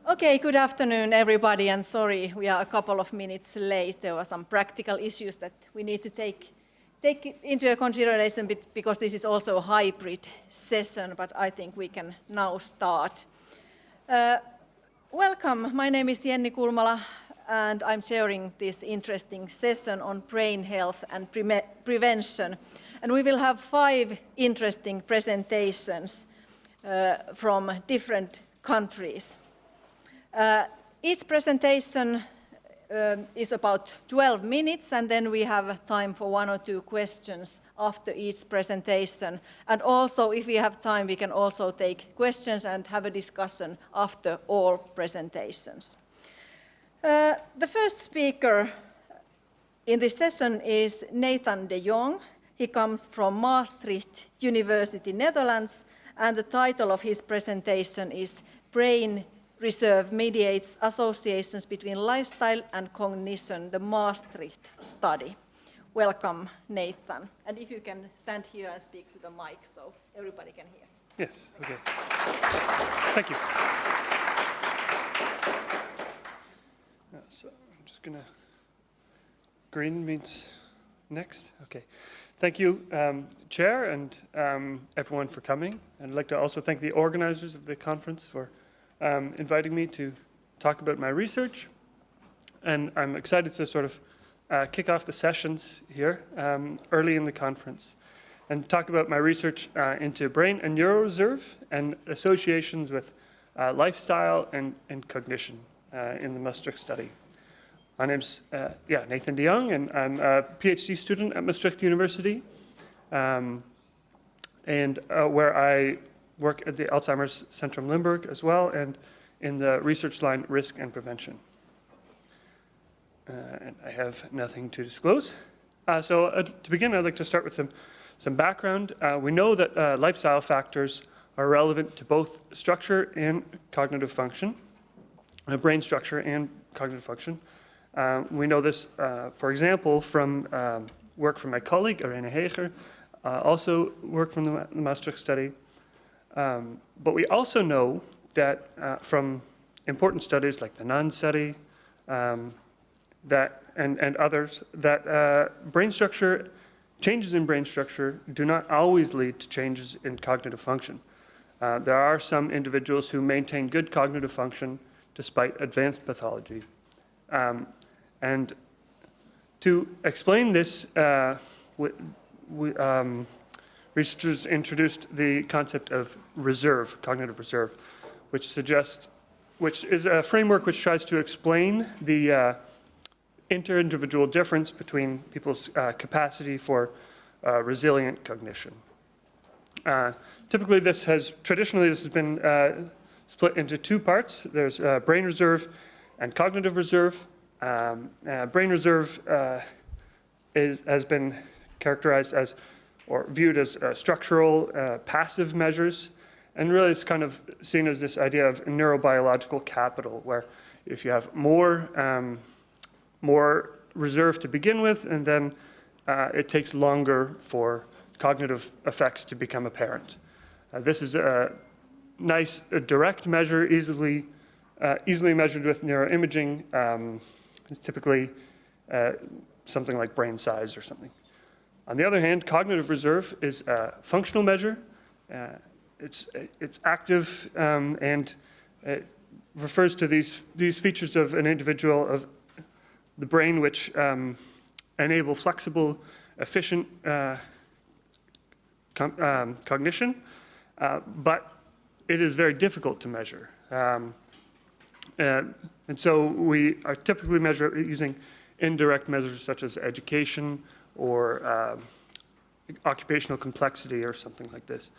Okay, good afternoon, everybody, and sorry we are a couple of minutes late. There were some practical issues that we need to take into consideration because this is also a hybrid session, but I think we can now start. Welcome, my name is Jenni Kulmala, and I'm chairing this interesting session on brain health and prevention. And we will have 5 interesting presentations from different countries. Each presentation is about 12 minutes, and then we have time for 1 or 2 questions after each presentation. And also, if we have time, we can also take questions and have a discussion after all presentations. The first speaker in this session is Nathan DeJong. He comes from Maastricht University, Netherlands, and the title of his presentation is Brain Reserve Mediates Associations Between Lifestyle and Cognition, the Maastricht study. Welcome, Nathan. And if you can stand here and speak to the mic so everybody can hear. Yes, okay. Thank you. So I'm just going to, green means next. Okay. Thank you, Chair, and everyone for coming. And I'd like to also thank the organizers of the conference for inviting me to talk about my research. And I'm excited to sort of kick off the sessions here early in the conference and talk about my research into brain and neuroreserve and associations with lifestyle and cognition in the Maastricht study. My name's Nathan DeJong, and I'm a PhD student at Maastricht University, where I work at the Alzheimer's Centrum Limburg as well, and in the research line risk and prevention. And I have nothing to disclose. To begin, I'd like to start with some background. We know that lifestyle factors are relevant to both structure and cognitive function, brain structure and cognitive function. We know this, for example, from work from my colleague, Irene Heger, also work from the Maastricht study. But we also know that from important studies like the NAN study and others, that changes in brain structure do not always lead to changes in cognitive function. There are some individuals who maintain good cognitive function despite advanced pathology. And to explain this, researchers introduced the concept of reserve, cognitive reserve, which is a framework which tries to explain the inter-individual difference between people's capacity for resilient cognition. Traditionally, this has been split into 2 parts. There's brain reserve and cognitive reserve. Brain reserve has been characterized as, or viewed as structural, passive measures, and really it's kind of seen as this idea of neurobiological capital, where if you have more reserve to begin with, and then it takes longer for cognitive effects to become apparent. This is a nice, direct measure, easily measured with neuroimaging. It's typically something like brain size or something. On the other hand, cognitive reserve is a functional measure. It's active and it refers to these features of an individual of the brain which enable flexible, efficient cognition, but it is very difficult to measure. And so we are typically measure using indirect measures such as education or occupational complexity or something like this.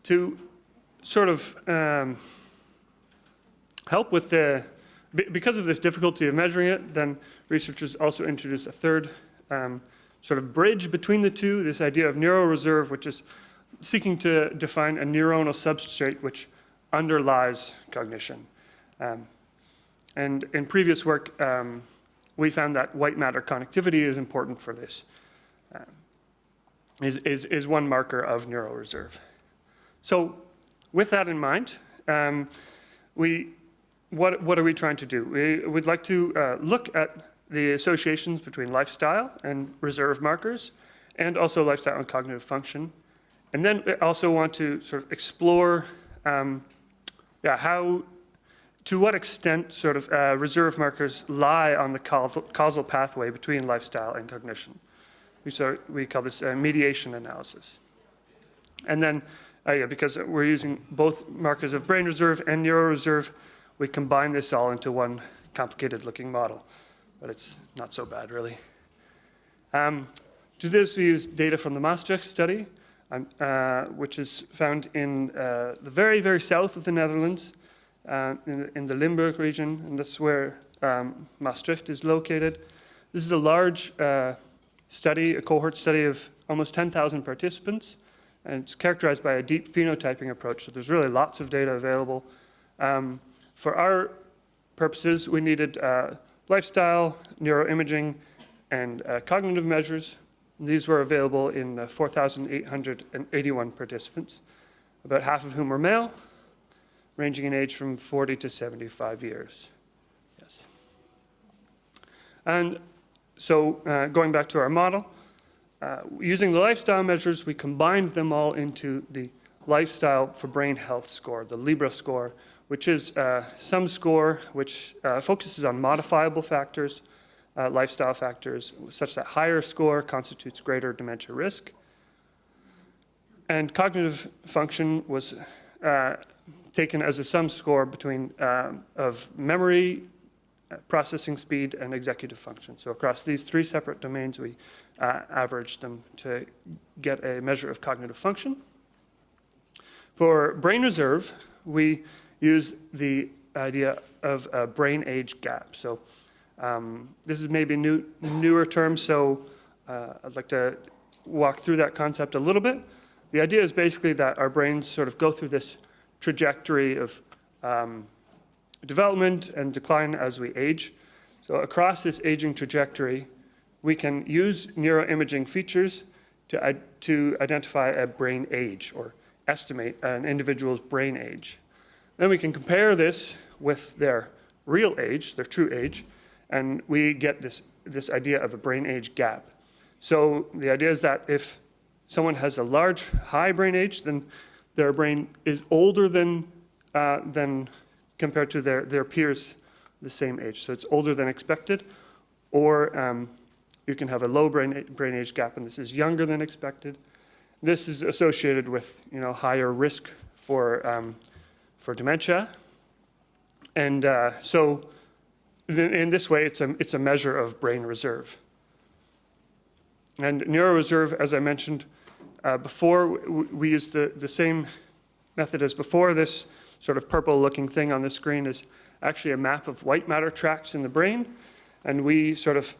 To sort of help with because of this difficulty of measuring it, then researchers also introduced a third sort of bridge between the two, this idea of neuroreserve, which is seeking to define a neuronal substrate which underlies cognition. And in previous work, we found that white matter connectivity is important for this, is one marker of neuroreserve. So with that in mind, we what are we trying to do? We would like to look at the associations between lifestyle and reserve markers, and also lifestyle and cognitive function. And then we also want to sort of explore how, to what extent sort of reserve markers lie on the causal pathway between lifestyle and cognition. We call this mediation analysis. And then, because we're using both markers of brain reserve and neuroreserve, we combine this all into one complicated looking model. But it's not so bad, really. To this, we use data from the Maastricht study, which is found in the very, very south of the Netherlands, in the Limburg region, and that's where Maastricht is located. This is a large study, a cohort study of almost 10,000 participants, and it's characterized by a deep phenotyping approach, so there's really lots of data available. For our purposes, we needed lifestyle, neuroimaging, and cognitive measures. These were available in 4,881 participants, about half of whom were male, ranging in age from 40 to 75 years. Yes. And so going back to our model, using the lifestyle measures, we combined them all into the Lifestyle for Brain Health score, the Libra score, which is some score which focuses on modifiable factors, lifestyle factors, such that higher score constitutes greater dementia risk. And cognitive function was taken as a sum score between of memory, processing speed, and executive function. So across these three separate domains, we averaged them to get a measure of cognitive function. For brain reserve, we use the idea of a brain age gap. So this is maybe newer term, so I'd like to walk through that concept a little bit. The idea is basically that our brains sort of go through this trajectory of development and decline as we age. So across this aging trajectory, we can use neuroimaging features to identify a brain age or estimate an individual's brain age. Then we can compare this with their real age, their true age, and we get this idea of a brain age gap. So the idea is that if someone has a large, high brain age, then their brain is older than compared to their peers the same age. So it's older than expected, or you can have a low brain age gap, and this is younger than expected. This is associated with higher risk for dementia, and so in this way, it's a measure of brain reserve. And neuroreserve, as I mentioned before, we used the same method as before. This sort of purple-looking thing on the screen is actually a map of white matter tracts in the brain, and we sort of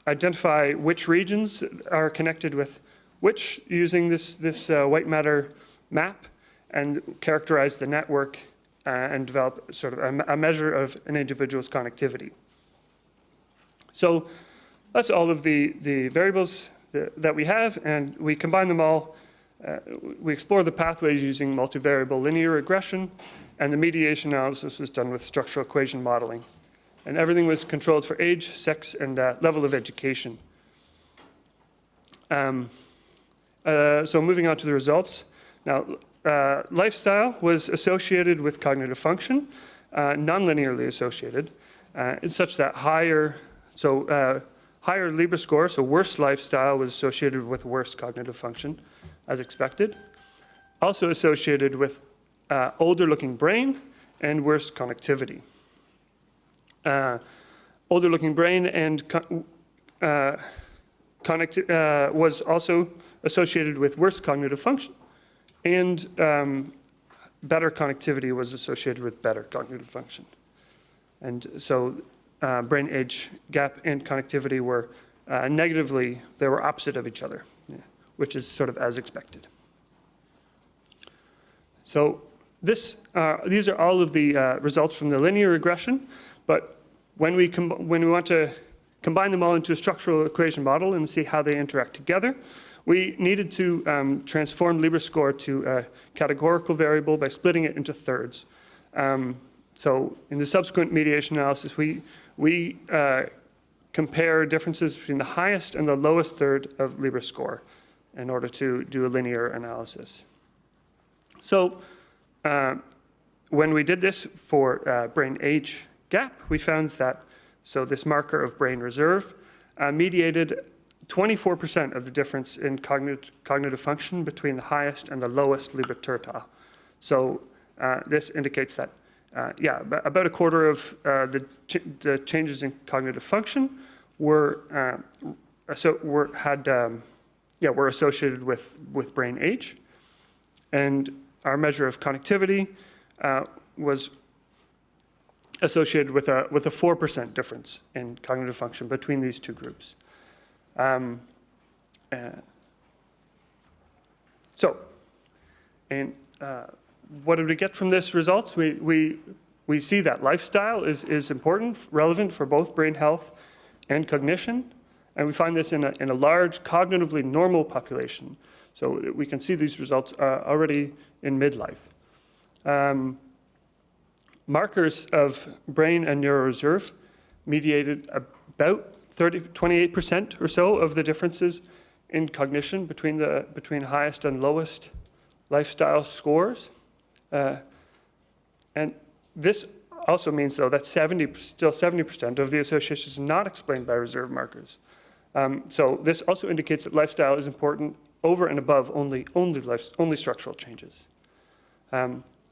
identify which regions are connected with which using this white matter map, and characterize the network and develop sort of a measure of an individual's connectivity. So that's all of the variables that we have, and we combine them all. We explore the pathways using multivariable linear regression, and the mediation analysis was done with structural equation modeling. And everything was controlled for age, sex, and level of education. So moving on to the results. Now, lifestyle was associated with cognitive function, non-linearly associated, in such that higher Libra score, so worse lifestyle, was associated with worse cognitive function, as expected. Also associated with older-looking brain and worse connectivity. Older-looking brain and was also associated with worse cognitive function, and better connectivity was associated with better cognitive function. And so brain age gap and connectivity were they were opposite of each other, which is sort of as expected. So these are all of the results from the linear regression, but when we want to combine them all into a structural equation model and see how they interact together, we needed to transform Libra score to a categorical variable by splitting it into thirds. So in the subsequent mediation analysis, we compare differences between the highest and the lowest third of Libre score in order to do a linear analysis. So when we did this for brain age gap, we found that this marker of brain reserve mediated 24% of the difference in cognitive function between the highest and the lowest Libre tertile. So this indicates that, about a quarter of the changes in cognitive function were associated with brain age, and our measure of connectivity was associated with a 4% difference in cognitive function between these two groups. What did we get from this results? We see that lifestyle is important, relevant for both brain health and cognition, and we find this in a large cognitively normal population. So we can see these results already in midlife. Markers of brain and neuroreserve mediated about 28% or so of the differences in cognition between highest and lowest lifestyle scores. And this also means, though, that still 70% of the association is not explained by reserve markers. So this also indicates that lifestyle is important over and above only structural changes.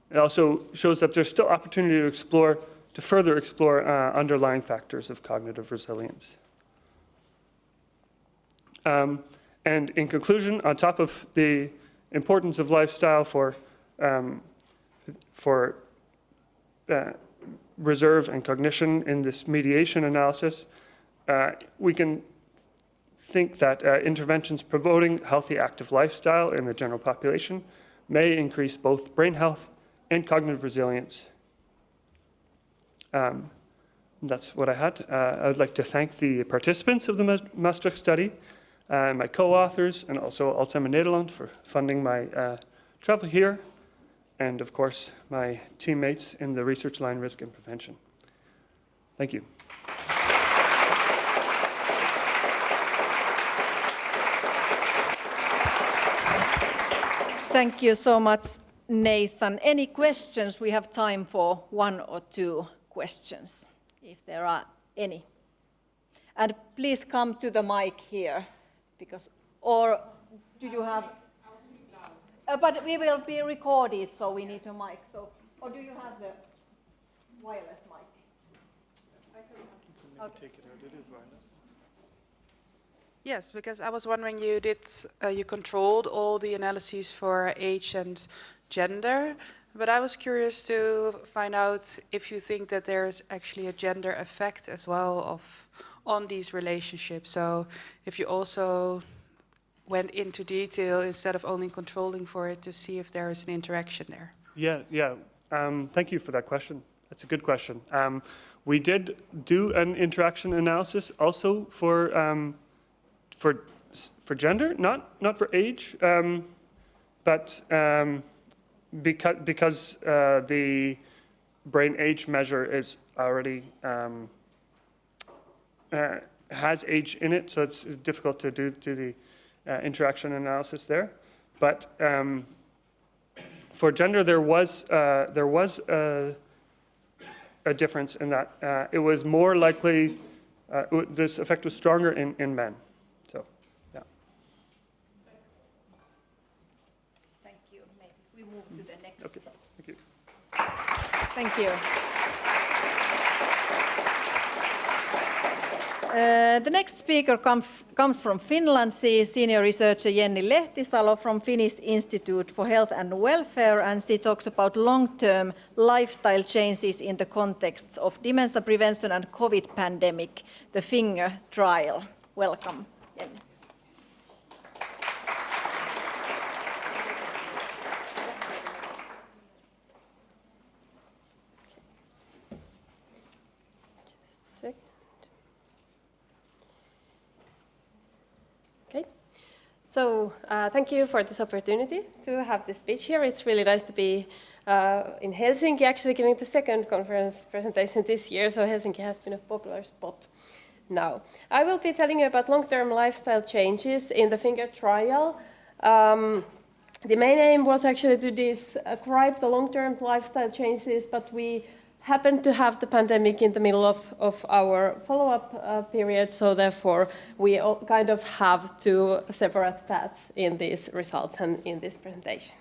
It also shows that there's still opportunity to further explore underlying factors of cognitive resilience. And in conclusion, on top of the importance of lifestyle for reserve and cognition in this mediation analysis, we can think that interventions promoting healthy active lifestyle in the general population may increase both brain health and cognitive resilience. That's what I had. I would like to thank the participants of the Maastricht study, my co-authors, and also Alzheimer Nederland for funding my travel here, and of course my teammates in the research line risk and prevention. Thank you. Thank you so much, Nathan. Any questions? We have time for 1 or 2 questions, if there are any. And please come to the mic here, or do you have? But we will be recorded, so we need a mic. Or do you have the wireless mic? Okay. Take it out. It is wireless. Yes, because I was wondering, you controlled all the analyses for age and gender, but I was curious to find out if you think that there's actually a gender effect as well on these relationships. So if you also went into detail instead of only controlling for it to see if there is an interaction there. Yeah. Thank you for that question. That's a good question. We did do an interaction analysis also for gender, not for age, but because the brain age measure is already has age in it, so it's difficult to do the interaction analysis there. But for gender, there was a difference in that it was more likely this effect was stronger in men. So, yeah. Thank you. Maybe we move to the next. Okay. Thank you. Thank you. The next speaker comes from Finland. She is senior researcher Jenni Lehtisalo from Finnish Institute for Health and Welfare, and she talks about long-term lifestyle changes in the context of dementia prevention and COVID pandemic, the FINGER trial. Welcome, Jenni. So thank you for this opportunity to have this speech here. It's really nice to be in Helsinki, actually giving the second conference presentation this year, so Helsinki has been a popular spot now. I will be telling you about long-term lifestyle changes in the finger trial. The main aim was actually to describe the long-term lifestyle changes, but we happened to have the pandemic in the middle of our follow-up period, so therefore we kind of have two separate paths in these results and in this presentation.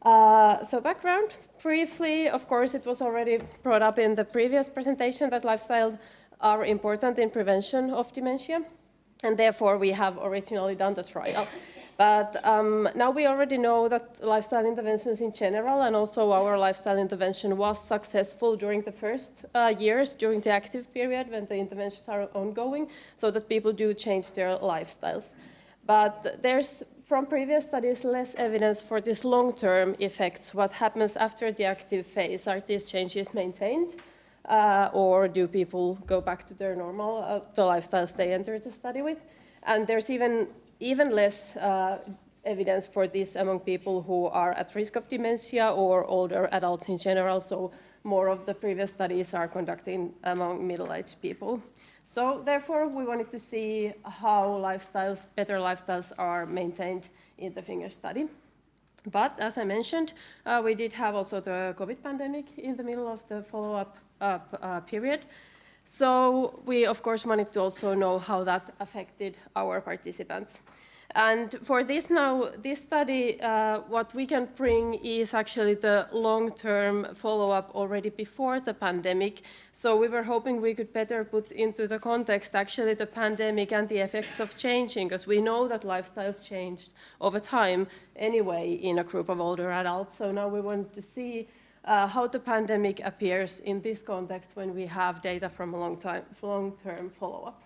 So background, briefly, of course, it was already brought up in the previous presentation that lifestyle are important in prevention of dementia, and therefore we have originally done the trial. But now we already know that lifestyle interventions in general, and also our lifestyle intervention was successful during the first years, during the active period when the interventions are ongoing, so that people do change their lifestyles. But there's, from previous studies, less evidence for these long-term effects. What happens after the active phase? Are these changes maintained? Or do people go back to their normal, the lifestyles they entered the study with? And there's even less evidence for this among people who are at risk of dementia or older adults in general, so more of the previous studies are conducted among middle-aged people. So therefore, we wanted to see how better lifestyles are maintained in the finger study. But as I mentioned, we did have also the COVID pandemic in the middle of the follow-up period. So we, of course, wanted to also know how that affected our participants. And for this study, what we can bring is actually the long-term follow-up already before the pandemic. So we were hoping we could better put into the context actually the pandemic and the effects of changing, because we know that lifestyles changed over time anyway in a group of older adults. So now we want to see how the pandemic appears in this context when we have data from a long-term follow-up.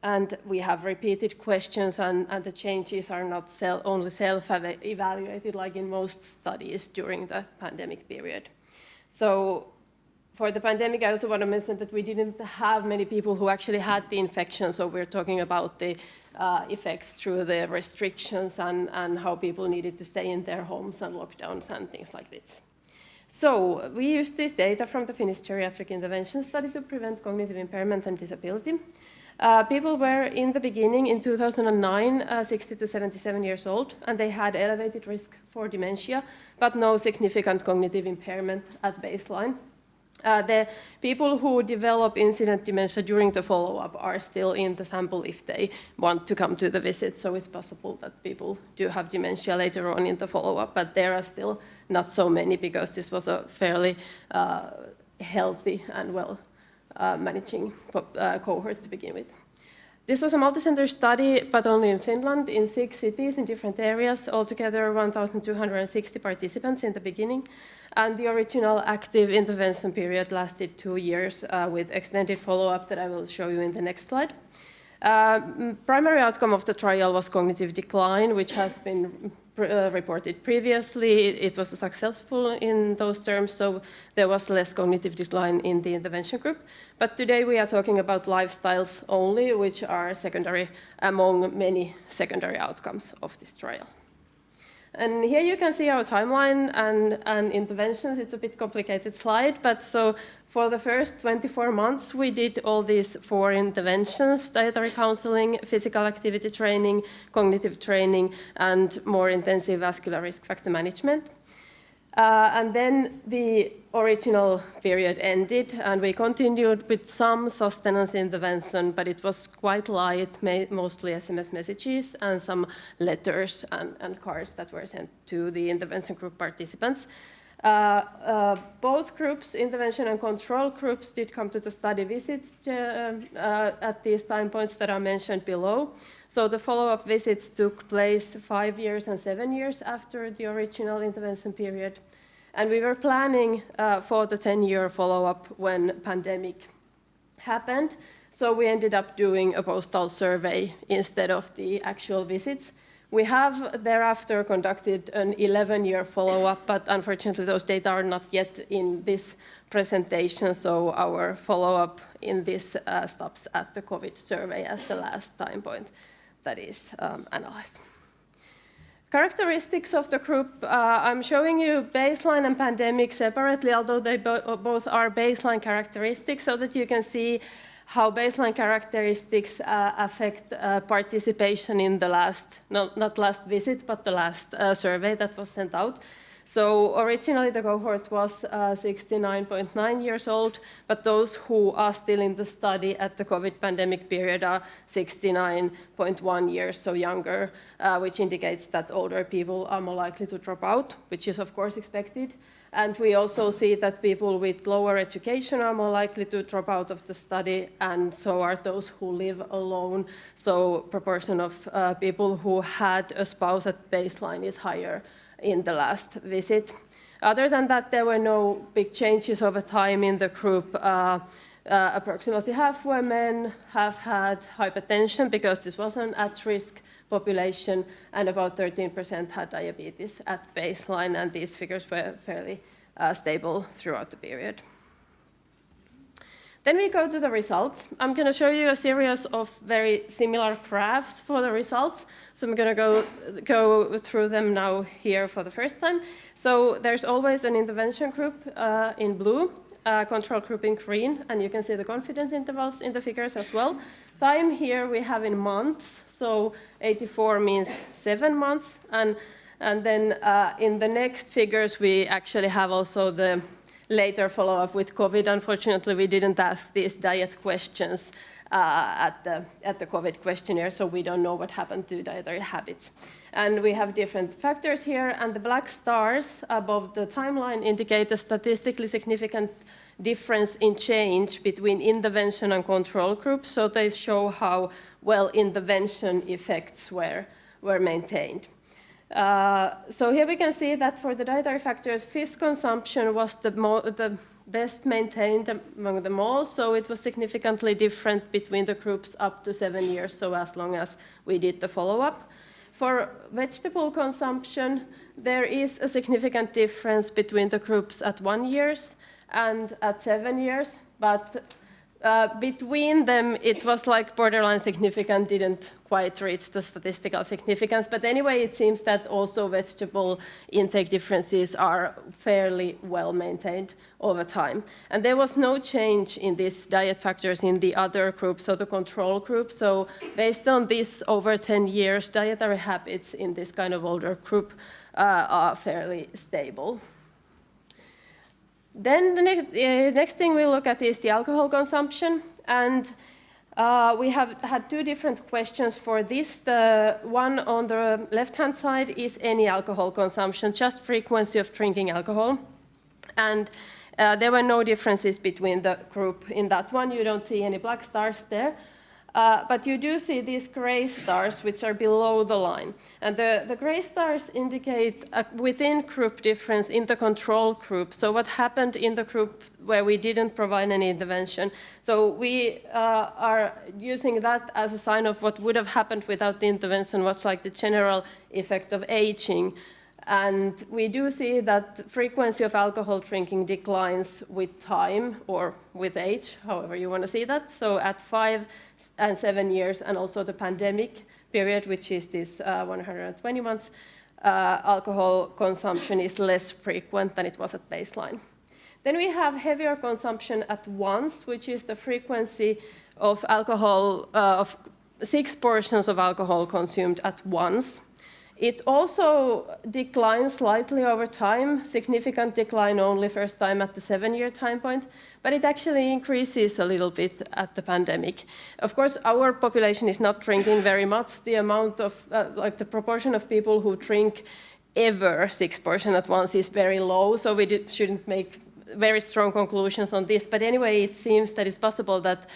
And we have repeated questions, and the changes are not only self-evaluated like in most studies during the pandemic period. So for the pandemic, I also want to mention that we didn't have many people who actually had the infection, so we're talking about the effects through the restrictions and how people needed to stay in their homes and lockdowns and things like this. So we used this data from the Finnish geriatric intervention study to prevent cognitive impairment and disability. People were in the beginning, in 2009, 60 to 77 years old, and they had elevated risk for dementia, but no significant cognitive impairment at baseline. The people who develop incident dementia during the follow-up are still in the sample if they want to come to the visit, so it's possible that people do have dementia later on in the follow-up, but there are still not so many because this was a fairly healthy and well managing cohort to begin with. This was a multi-center study, but only in Finland, in 6 cities in different areas, altogether 1,260 participants in the beginning. And the original active intervention period lasted 2 years with extended follow-up that I will show you in the next slide. Primary outcome of the trial was cognitive decline, which has been reported previously. It was successful in those terms, so there was less cognitive decline in the intervention group. But today we are talking about lifestyles only, which are secondary among many secondary outcomes of this trial. And here you can see our timeline and interventions. It's a bit complicated slide, but so for the first 24 months, we did all these 4 interventions: dietary counseling, physical activity training, cognitive training, and more intensive vascular risk factor management. And then the original period ended, and we continued with some sustenance intervention, but it was quite light, mostly SMS messages and some letters and cards that were sent to the intervention group participants. Both groups, intervention and control groups, did come to the study visits at these time points that are mentioned below. So the follow-up visits took place 5 years and 7 years after the original intervention period. And we were planning for the 10-year follow-up when pandemic happened. So we ended up doing a postal survey instead of the actual visits. We have thereafter conducted an 11-year follow-up, but unfortunately those data are not yet in this presentation, so our follow-up in this stops at the COVID survey as the last time point. that is analyzed. Characteristics of the group, I'm showing you baseline and pandemic separately, although they both are baseline characteristics, so that you can see how baseline characteristics affect participation in the last, not last visit, but the last survey that was sent out. So originally the cohort was 69.9 years old, but those who are still in the study at the COVID pandemic period are 69.1 years, so younger, which indicates that older people are more likely to drop out, which is of course expected. And we also see that people with lower education are more likely to drop out of the study, and so are those who live alone. So proportion of people who had a spouse at baseline is higher in the last visit. Other than that, there were no big changes over time in the group. Approximately half women have had hypertension because this was an at-risk population, and about 13% had diabetes at baseline, and these figures were fairly stable throughout the period. Then we go to the results. I'm going to show you a series of very similar graphs for the results. So I'm going to go through them now here for the first time. So there's always an intervention group in blue, control group in green, and you can see the confidence intervals in the figures as well. Time here we have in months, so 84 means 7 months, and then in the next figures we actually have also the later follow-up with COVID. Unfortunately, we didn't ask these diet questions at the COVID questionnaire, so we don't know what happened to dietary habits. And we have different factors here, and the black stars above the timeline indicate a statistically significant difference in change between intervention and control groups, so they show how well intervention effects were maintained. So here we can see that for the dietary factors, fish consumption was the best maintained among them all, so it was significantly different between the groups up to 7 years, so as long as we did the follow-up. For vegetable consumption, there is a significant difference between the groups at 1 year and at 7 years, but between them, it was like borderline significant, didn't quite reach the statistical significance. But anyway, it seems that also vegetable intake differences are fairly well maintained over time. And there was no change in these diet factors in the other group, so the control group. So based on this, over 10 years, dietary habits in this kind of older group are fairly stable. Then the next thing we look at is the alcohol consumption, and we have had two different questions for this. The one on the left-hand side is any alcohol consumption, just frequency of drinking alcohol, and there were no differences between the group in that one. You don't see any black stars there. But you do see these gray stars, which are below the line. And the gray stars indicate a within-group difference in the control group. So what happened in the group where we didn't provide any intervention. So we are using that as a sign of what would have happened without the intervention, was like the general effect of aging. And we do see that frequency of alcohol drinking declines with time or with age, however you want to see that. So at 5 and 7 years, and also the pandemic period, which is this 120 months, alcohol consumption is less frequent than it was at baseline. Then we have heavier consumption at once, which is the frequency of alcohol, of 6 portions of alcohol consumed at once. It also declines slightly over time, significant decline only first time at the 7-year time point, but it actually increases a little bit at the pandemic. Of course, our population is not drinking very much. The amount of, like the proportion of people who drink ever 6 portions at once is very low, so we shouldn't make very strong conclusions on this. But anyway, it seems that it's possible that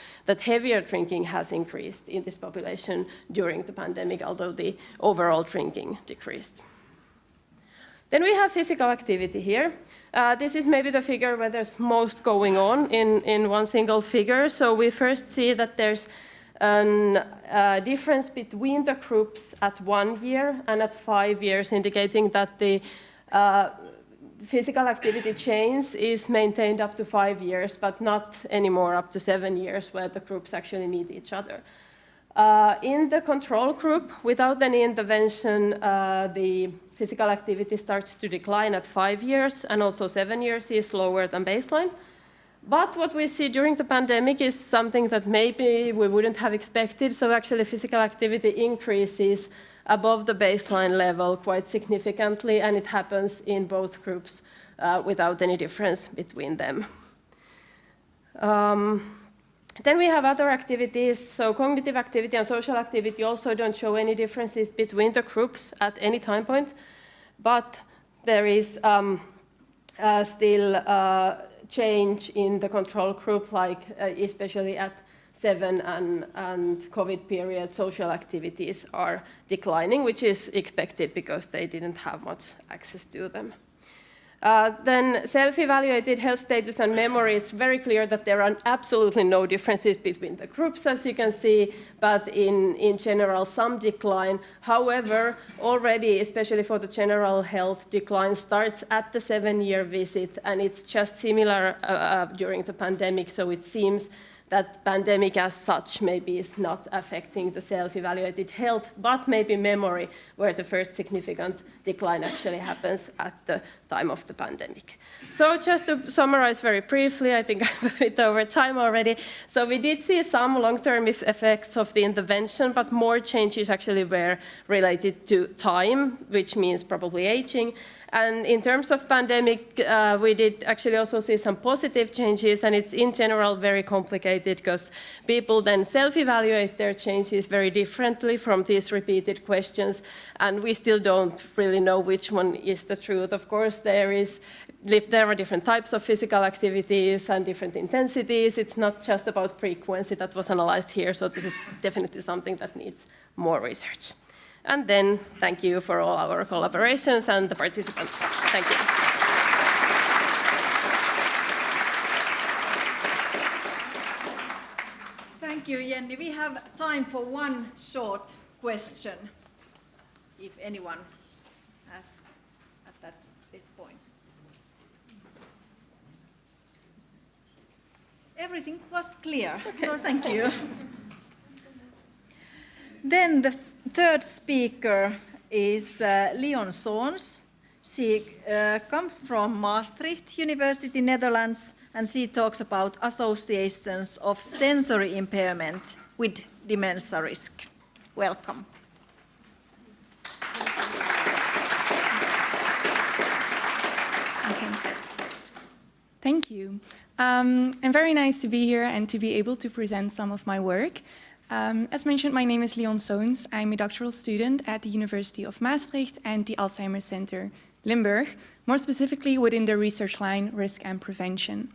heavier drinking has increased in this population during the pandemic, although the overall drinking decreased. Then we have physical activity here. This is maybe the figure where there's most going on in one single figure. So we first see that there's a difference between the groups at 1 year and at 5 years, indicating that the physical activity change is maintained up to 5 years, but not anymore up to 7 years, where the groups actually meet each other. In the control group, without any intervention, the physical activity starts to decline at 5 years, and also 7 years is lower than baseline. But what we see during the pandemic is something that maybe we wouldn't have expected. So actually physical activity increases above the baseline level quite significantly, and it happens in both groups without any difference between them. Then we have other activities. So cognitive activity and social activity also don't show any differences between the groups at any time point, but there is still change in the control group, like especially at 7 and COVID period, social activities are declining, which is expected because they didn't have much access to them. Then self-evaluated health status and memory, it's very clear that there are absolutely no differences between the groups, as you can see, but in general, some decline. However, already, especially for the general health, decline starts at the 7-year visit, and it's just similar during the pandemic, so it seems that pandemic as such maybe is not affecting the self-evaluated health, but maybe memory, where the first significant decline actually happens at the time of the pandemic. So just to summarize very briefly, I think I'm a bit over time already. So we did see some long-term effects of the intervention, but more changes actually were related to time, which means probably aging. And in terms of pandemic, we did actually also see some positive changes, and it's in general very complicated because people then self-evaluate their changes very differently from these repeated questions, and we still don't really know which one is the truth. Of course, there are different types of physical activities and different intensities. It's not just about frequency that was analyzed here, so this is definitely something that needs more research. And then thank you for all our collaborations and the participants. Thank you. Thank you, Jenni. We have time for one short question, if anyone has at this point. Everything was clear, so thank you. Then the third speaker is Leon Soons. She comes from Maastricht University, Netherlands, and she talks about associations of sensory impairment with dementia risk. Welcome. Thank you. And very nice to be here and to be able to present some of my work. As mentioned, my name is Leon Soons. I'm a doctoral student at the University of Maastricht and the Alzheimer Center Limburg, more specifically within the research line Risk and Prevention.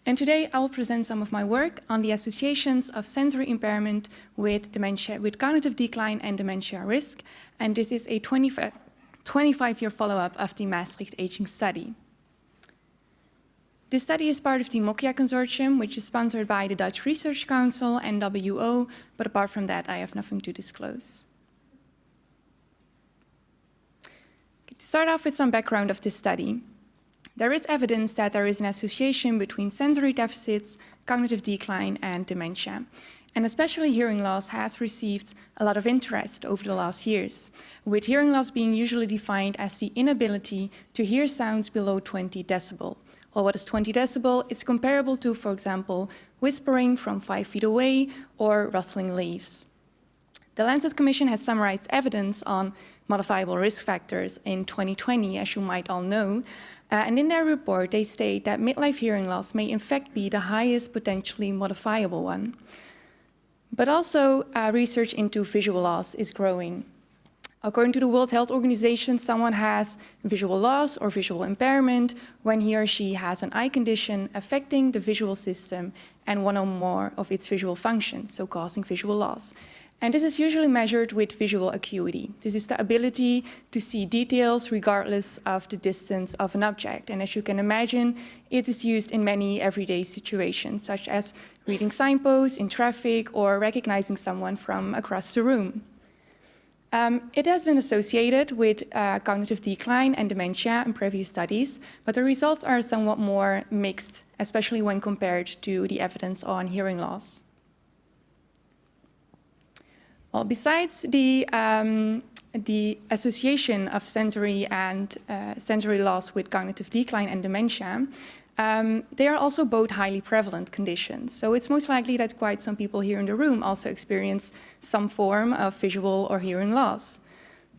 And today I will present some of my work on the associations of sensory impairment with dementia, with cognitive decline and dementia risk. And this is a 25-year follow-up of the Maastricht Aging Study. This study is part of the MOCIA consortium, which is sponsored by the Dutch Research Council and WO, but apart from that, I have nothing to disclose. To start off with some background of this study, there is evidence that there is an association between sensory deficits, cognitive decline, and dementia. And especially hearing loss has received a lot of interest over the last years, with hearing loss being usually defined as the inability to hear sounds below 20 decibel. Well, what is 20 decibel? It's comparable to, for example, whispering from 5 feet away or rustling leaves. The Lancet Commission has summarized evidence on modifiable risk factors in 2020, as you might all know. And in their report, they state that midlife hearing loss may in fact be the highest potentially modifiable one. But also, research into visual loss is growing. According to the World Health Organization, someone has visual loss or visual impairment when he or she has an eye condition affecting the visual system and one or more of its visual functions, so causing visual loss. And this is usually measured with visual acuity. This is the ability to see details regardless of the distance of an object. And as you can imagine, it is used in many everyday situations, such as reading signposts in traffic or recognizing someone from across the room. It has been associated with cognitive decline and dementia in previous studies, but the results are somewhat more mixed, especially when compared to the evidence on hearing loss. Well, besides the association of sensory and sensory loss with cognitive decline and dementia, they are also both highly prevalent conditions. So it's most likely that quite some people here in the room also experience some form of visual or hearing loss.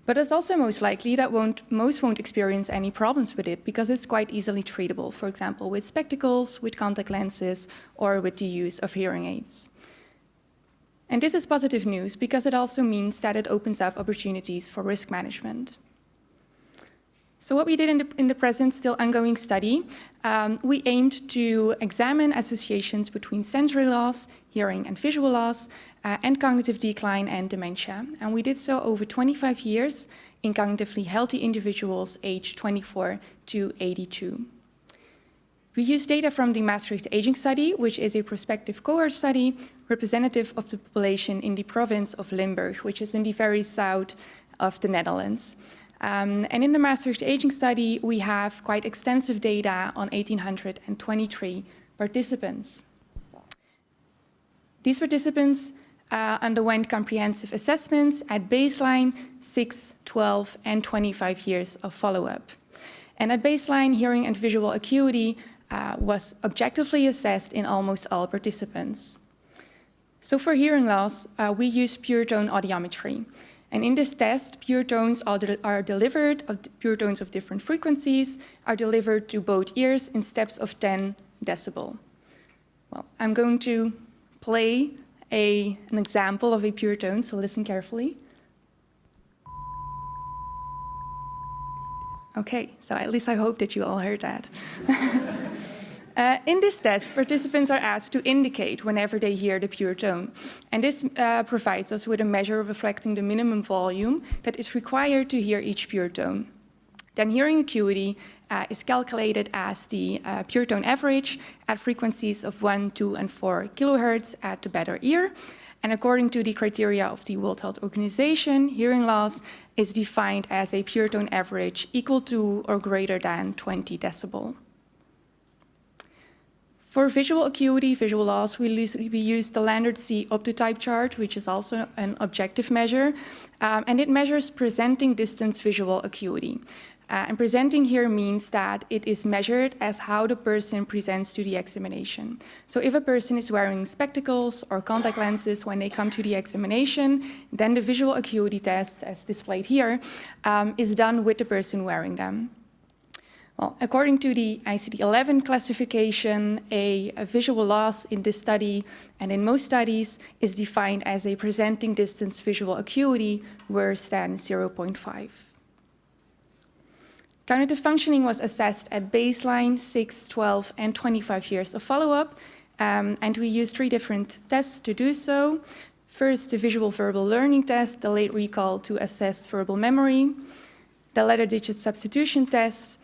But it's also most likely that most won't experience any problems with it because it's quite easily treatable, for example, with spectacles, with contact lenses, or with the use of hearing aids. And this is positive news because it also means that it opens up opportunities for risk management. So what we did in the present, still ongoing study, we aimed to examine associations between sensory loss, hearing and visual loss, and cognitive decline and dementia. And we did so over 25 years in cognitively healthy individuals aged 24 to 82. We used data from the Maastricht aging study, which is a prospective cohort study representative of the population in the province of Limburg, which is in the very south of the Netherlands. And in the Maastricht aging study, we have quite extensive data on 1,823 participants. These participants underwent comprehensive assessments at baseline, 6, 12, and 25 years of follow-up. And at baseline, hearing and visual acuity was objectively assessed in almost all participants. So for hearing loss, we use pure tone audiometry. And in this test, pure tones are delivered, pure tones of different frequencies are delivered to both ears in steps of 10 decibel. Well, I'm going to play an example of a pure tone, so listen carefully. Okay, so at least I hope that you all heard that. In this test, participants are asked to indicate whenever they hear the pure tone. And this provides us with a measure reflecting the minimum volume that is required to hear each pure tone. Then hearing acuity is calculated as the pure tone average at frequencies of 1, 2, and 4 kilohertz at the better ear. And according to the criteria of the World Health Organization, hearing loss is defined as a pure tone average equal to or greater than 20 decibel. For visual acuity, visual loss, we use the Landert-C optotype chart, which is also an objective measure, and it measures presenting distance visual acuity. And presenting here means that it is measured as how the person presents to the examination. So if a person is wearing spectacles or contact lenses when they come to the examination, then the visual acuity test, as displayed here, is done with the person wearing them. Well, according to the ICD-11 classification, a visual loss in this study and in most studies is defined as a presenting distance visual acuity worse than 0.5. Cognitive functioning was assessed at baseline, 6, 12, and 25 years of follow-up, and we used 3 different tests to do so. First, the visual verbal learning test, the late recall to assess verbal memory, the letter digit substitution test,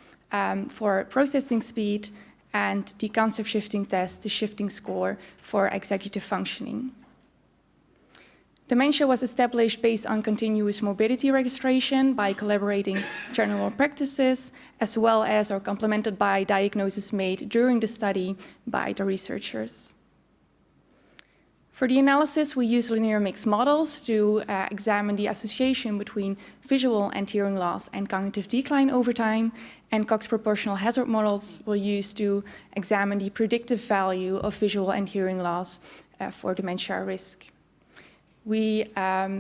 for processing speed, and the concept shifting test, the shifting score for executive functioning. Dementia was established based on continuous morbidity registration by collaborating general practices, as well as or complemented by diagnosis made during the study by the researchers. For the analysis, we use linear mixed models to examine the association between visual and hearing loss and cognitive decline over time, and Cox proportional hazard models were used to examine the predictive value of visual and hearing loss for dementia risk. We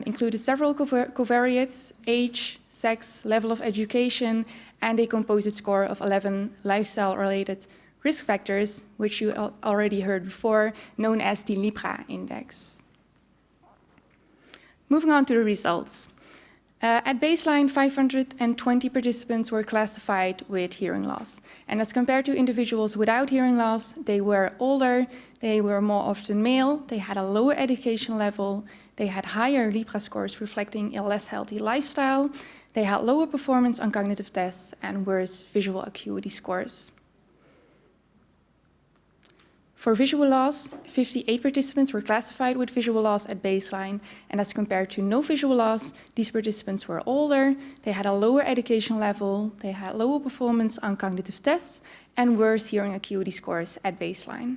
included several covariates: age, sex, level of education, and a composite score of 11 lifestyle-related risk factors, which you already heard before, known as the LIBRA index. Moving on to the results. At baseline, 520 participants were classified with hearing loss. And as compared to individuals without hearing loss, they were older, they were more often male, they had a lower education level, they had higher LIBRA scores reflecting a less healthy lifestyle, they had lower performance on cognitive tests, and worse visual acuity scores. For visual loss, 58 participants were classified with visual loss at baseline, and as compared to no visual loss, these participants were older, they had a lower education level, they had lower performance on cognitive tests, and worse hearing acuity scores at baseline.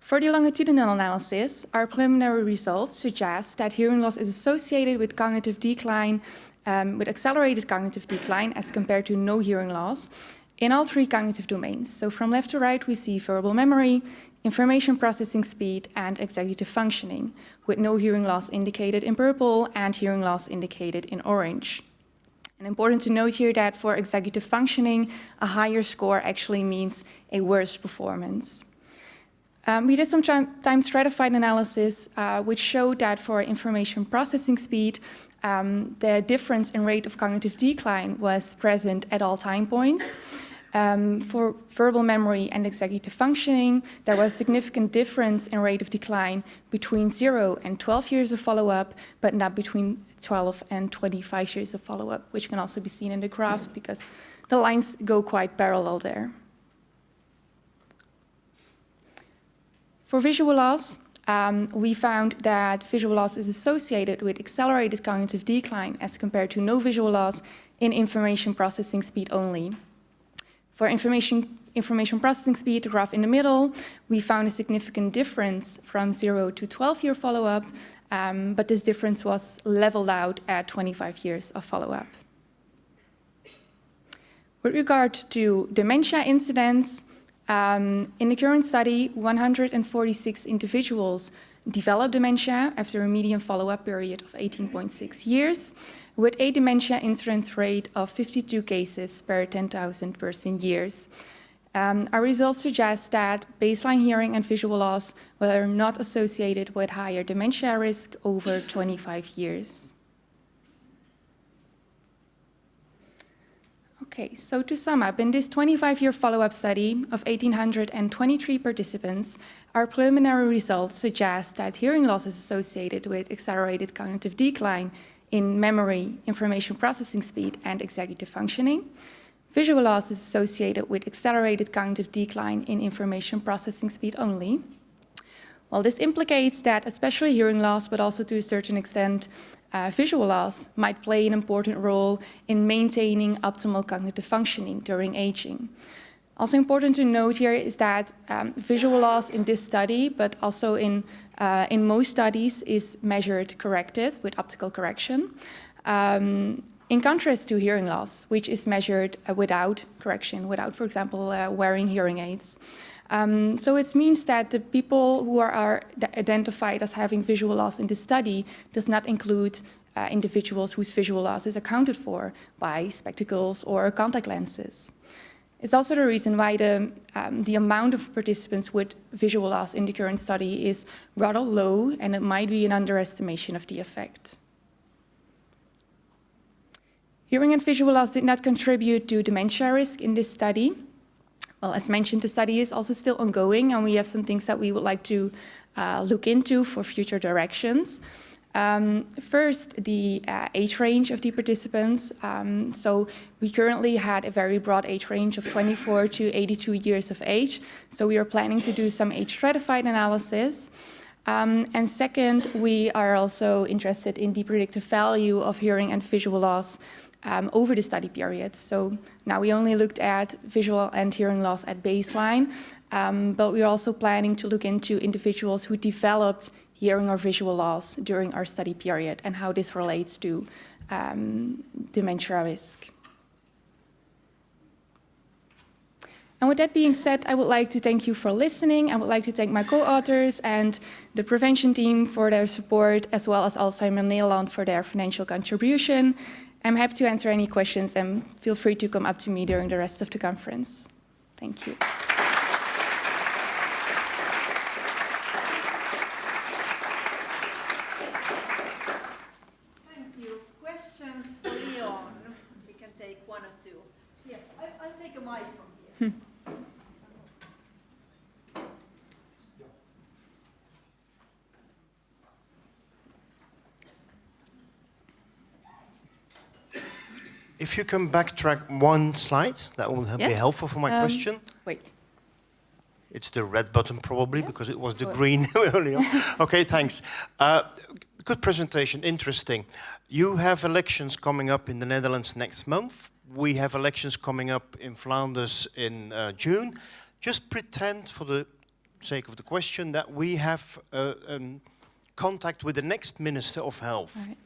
For the longitudinal analysis, our preliminary results suggest that hearing loss is associated with cognitive decline, with accelerated cognitive decline as compared to no hearing loss in all 3 cognitive domains. So from left to right, we see verbal memory, information processing speed, and executive functioning, with no hearing loss indicated in purple and hearing loss indicated in orange. And important to note here that for executive functioning, a higher score actually means a worse performance. We did some time stratified analysis, which showed that for information processing speed, the difference in rate of cognitive decline was present at all time points. For verbal memory and executive functioning, there was significant difference in rate of decline between 0 and 12 years of follow-up, but not between 12 and 25 years of follow-up, which can also be seen in the graphs because the lines go quite parallel there. For visual loss, we found that visual loss is associated with accelerated cognitive decline as compared to no visual loss in information processing speed only. For information processing speed, the graph in the middle, we found a significant difference from 0 to 12-year follow-up, but this difference was leveled out at 25 years of follow-up. With regard to dementia incidence, in the current study, 146 individuals developed dementia after a median follow-up period of 18.6 years, with a dementia incidence rate of 52 cases per 10,000 person years. Our results suggest that baseline hearing and visual loss were not associated with higher dementia risk over 25 years. Okay, so to sum up, in this 25-year follow-up study of 1,823 participants, our preliminary results suggest that hearing loss is associated with accelerated cognitive decline in memory, information processing speed, and executive functioning. Visual loss is associated with accelerated cognitive decline in information processing speed only. Well, this implicates that especially hearing loss, but also to a certain extent visual loss, might play an important role in maintaining optimal cognitive functioning during aging. Also important to note here is that visual loss in this study, but also in most studies, is measured corrected with optical correction, in contrast to hearing loss, which is measured without correction, without, for example, wearing hearing aids. So it means that the people who are identified as having visual loss in this study does not include individuals whose visual loss is accounted for by spectacles or contact lenses. It's also the reason why the amount of participants with visual loss in the current study is rather low, and it might be an underestimation of the effect. Hearing and visual loss did not contribute to dementia risk in this study. Well, as mentioned, the study is also still ongoing, and we have some things that we would like to look into for future directions. First, the age range of the participants. So we currently had a very broad age range of 24 to 82 years of age. So we are planning to do some age stratified analysis. And second, we are also interested in the predictive value of hearing and visual loss over the study period. So now we only looked at visual and hearing loss at baseline, but we're also planning to look into individuals who developed hearing or visual loss during our study period and how this relates to dementia risk. And with that being said, I would like to thank you for listening. I would like to thank my co-authors and the prevention team for their support, as well as Alzheimer Nederland for their financial contribution. I'm happy to answer any questions, and feel free to come up to me during the rest of the conference. Thank you. Thank you. Questions for Leon? We can take one or two. Yes, I'll take a mic from here. If you can backtrack one slide, that will be helpful for my question. Wait. It's the red button probably, Yes? because it was the Sure. green earlier. Okay, thanks. Good presentation, interesting. You have elections coming up in the Netherlands next month. We have elections coming up in Flanders in June. Just pretend for the sake of the question, that we have contact with the next Minister of Health. All right.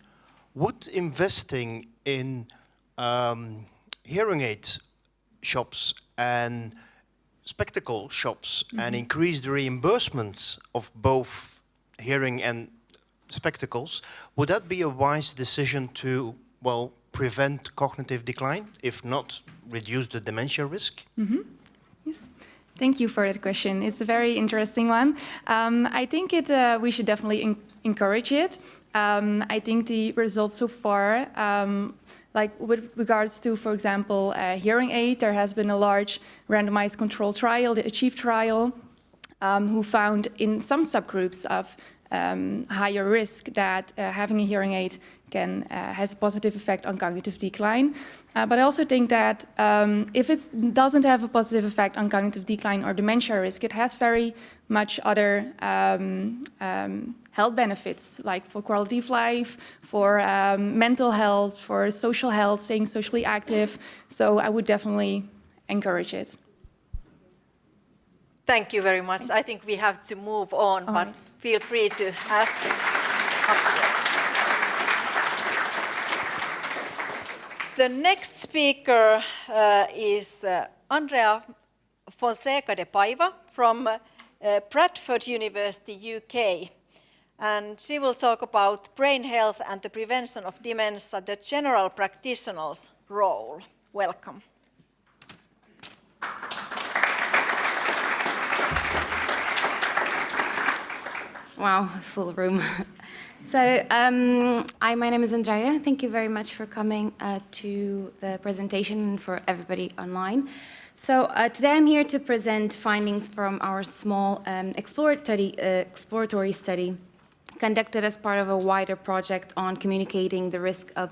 Would investing in hearing aid shops and spectacle shops and increase the reimbursement of both hearing and spectacles, would that be a wise decision to, well, prevent cognitive decline, if not reduce the dementia risk? Yes. Thank you for that question. It's a very interesting one. I think we should definitely encourage it. I think the results so far, like with regards to, for example, hearing aid, there has been a large randomized control trial, the ACHIEVE trial, who found in some subgroups of higher risk that having a hearing aid has a positive effect on cognitive decline. But I also think that if it doesn't have a positive effect on cognitive decline or dementia risk, it has very much other health benefits, like for quality of life, for mental health, for social health, staying socially active. So I would definitely encourage it. Thank you very much. I think we have to move on, All but right. feel free to ask afterwards. The next speaker is Andreia Fonseca de Paiva from Bradford University, UK. And she will talk about brain health and the prevention of dementia, the general practitioner's role. Welcome. Wow, full room. So, my name is Andreia. Thank you very much for coming to the presentation and for everybody online. So, today I'm here to present findings from our small exploratory study conducted as part of a wider project on communicating the risk of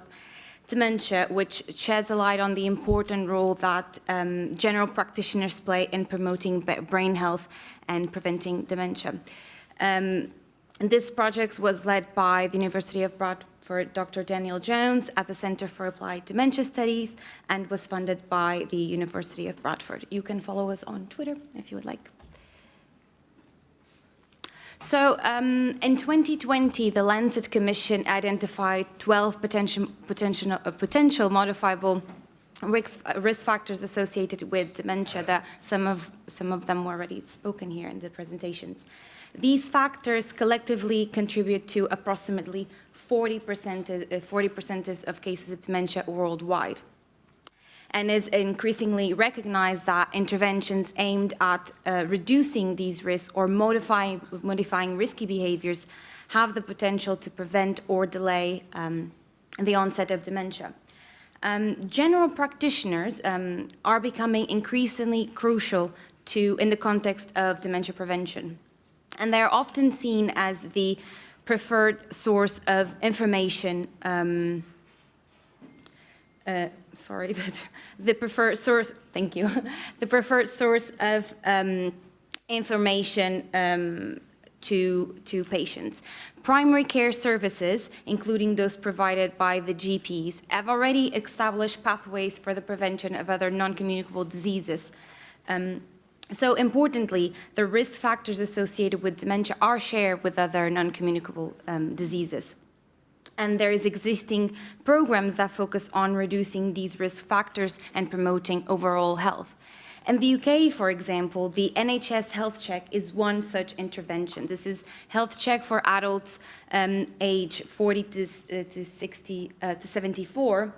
dementia, which sheds a light on the important role that general practitioners play in promoting brain health and preventing dementia. This project was led by the University of Bradford, Dr. Daniel Jones at the Center for Applied Dementia Studies, and was funded by the University of Bradford. You can follow us on Twitter if you would like. So, in 2020, the Lancet Commission identified 12 potential modifiable risk factors associated with dementia. That some of them were already spoken here in the presentations. These factors collectively contribute to approximately 40% of cases of dementia worldwide, and is increasingly recognized that interventions aimed at reducing these risks or modifying risky behaviors have the potential to prevent or delay the onset of dementia. General practitioners are becoming increasingly crucial in the context of dementia prevention. And they're often seen as the preferred source of information. The preferred source. Thank you. The preferred source of information to patients. Primary care services, including those provided by the GPs, have already established pathways for the prevention of other non-communicable diseases. So importantly, the risk factors associated with dementia are shared with other non-communicable diseases. And there is existing programs that focus on reducing these risk factors and promoting overall health. In the UK, for example, the NHS Health Check is one such intervention. This is health check for adults age 40 to 74,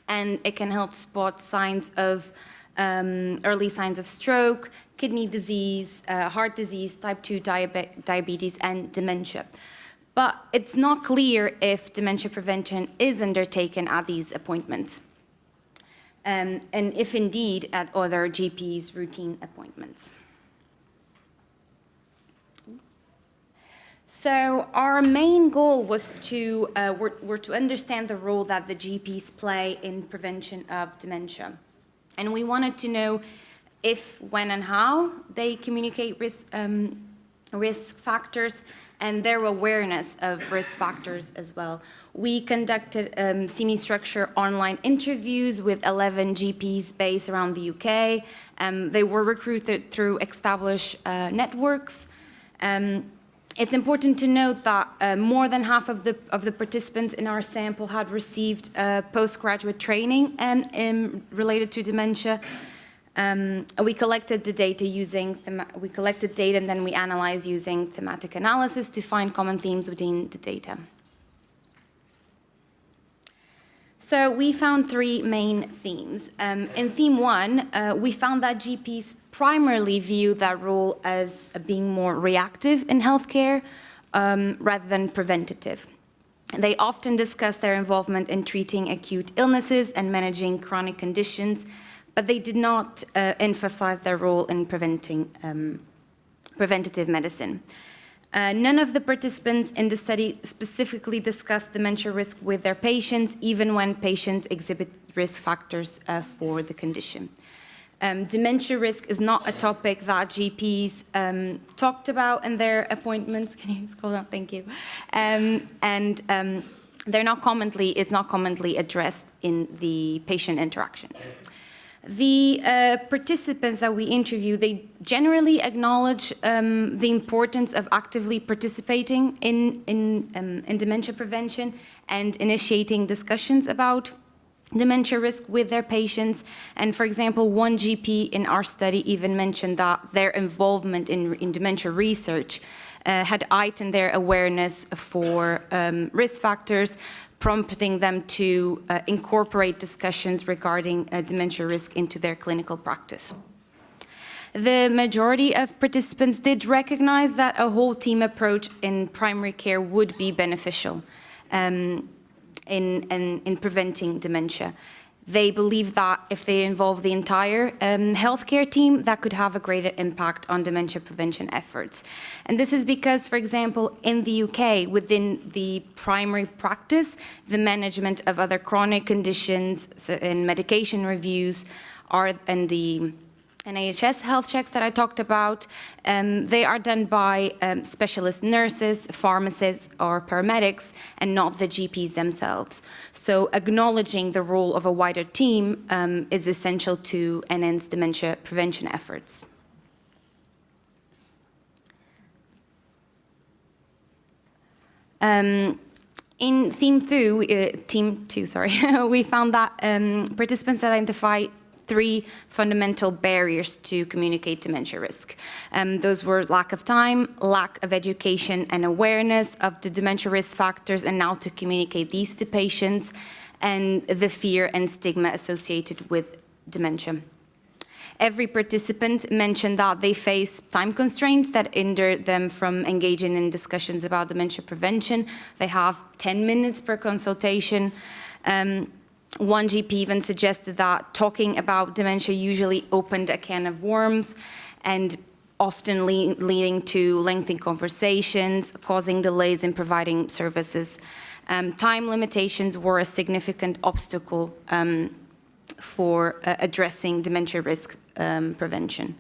and it can help spot signs of early signs of stroke, kidney disease, heart disease, type 2 diabetes, and dementia. But it's not clear if dementia prevention is undertaken at these appointments, and if indeed at other GPs' routine appointments. So our main goal was to understand the role that the GPs play in prevention of dementia. And we wanted to know if, when, and how they communicate risk factors, and their awareness of risk factors as well. We conducted semi-structured online interviews with 11 GPs based around the UK. They were recruited through established networks. It's important to note that more than half of the participants in our sample had received postgraduate training related to dementia. We collected the data and then we analyzed using thematic analysis to find common themes within the data. So we found three main themes. In theme one, we found that GPs primarily view that role as being more reactive in healthcare rather than preventative. They often discuss their involvement in treating acute illnesses and managing chronic conditions, but they did not emphasize their role in preventative medicine. None of the participants in the study specifically discussed dementia risk with their patients, even when patients exhibit risk factors for the condition. Dementia risk is not a topic that GPs talked about in their appointments. Can you scroll down? Thank you. It's not commonly addressed in the patient interactions. The participants that we interviewed, they generally acknowledge the importance of actively participating in dementia prevention and initiating discussions about dementia risk with their patients. And for example, one GP in our study even mentioned that their involvement in dementia research had heightened their awareness for risk factors, prompting them to incorporate discussions regarding dementia risk into their clinical practice. The majority of participants did recognize that a whole team approach in primary care would be beneficial in preventing dementia. They believe that if they involve the entire healthcare team, that could have a greater impact on dementia prevention efforts. And this is because, for example, in the UK, within the primary practice, the management of other chronic conditions and medication reviews and the NHS health checks that I talked about, they are done by specialist nurses, pharmacists, or paramedics, and not the GPs themselves. So acknowledging the role of a wider team is essential to enhance dementia prevention efforts. In theme two, we found that participants identify three fundamental barriers to communicate dementia risk. Those were lack of time, lack of education and awareness of the dementia risk factors and how to communicate these to patients, and the fear and stigma associated with dementia. Every participant mentioned that they face time constraints that hinder them from engaging in discussions about dementia prevention. They have 10 minutes per consultation. One GP even suggested that talking about dementia usually opened a can of worms and often leading to lengthy conversations, causing delays in providing services. Time limitations were a significant obstacle for addressing dementia risk prevention.